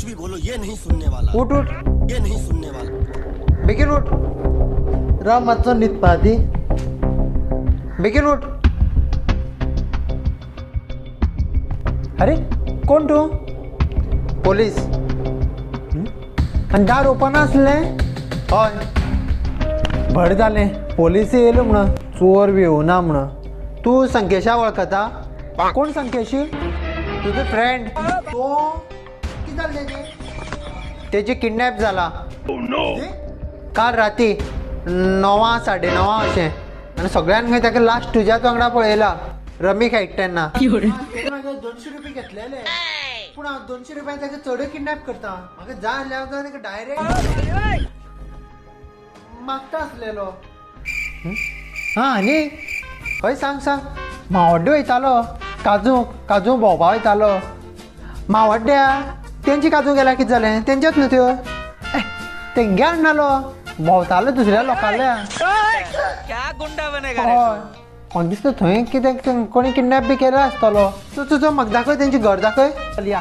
कुछ भी बोलो ये नहीं सुनने वाला, उठ उठ ये नहीं सुनने वाला। बेगीन उठ राम मातसो न्हीद पादी बेगीन उठ अरे कोण तू पोलीस आणि दार ओपन असले हय भर जालें पोलीस येयल्यो म्हणून चोर बी येवना म्हणून तू संकेशा वळखता कोण संकेशी तुजो फ्रेंड तो कितें जालें तेजी किडनॅप जाला काल राती 9 9:30 अशें आनी सगळ्यान खंय ताका लास्ट तुज्याच वांगडा पळयला रमी खेळटा तेन्ना 200 रुपया घेतलेले पूण हांव 200 रुपया ताका चड किडनॅप करता म्हाका जाय आसल्यार हांव ताका डायरेक्ट मागता आसलेलो हां आनी हय सांग सांग मावड्डे वयतालो काजू भोंवपा वयतालो मावड्ड्या तेंची काजू गेल्यार कितें जालें तेंच्योच न्हू त्यो तेंगे हाडनालो भोंवतालो दुसऱ्या लोकांल्या क्या गुंडा बनेगा हय म्हाका दिसता थंय कितें कोणी किडनॅप बी केलो आसतलो तूं म्हाका दाखय तेंचें घर दाखय या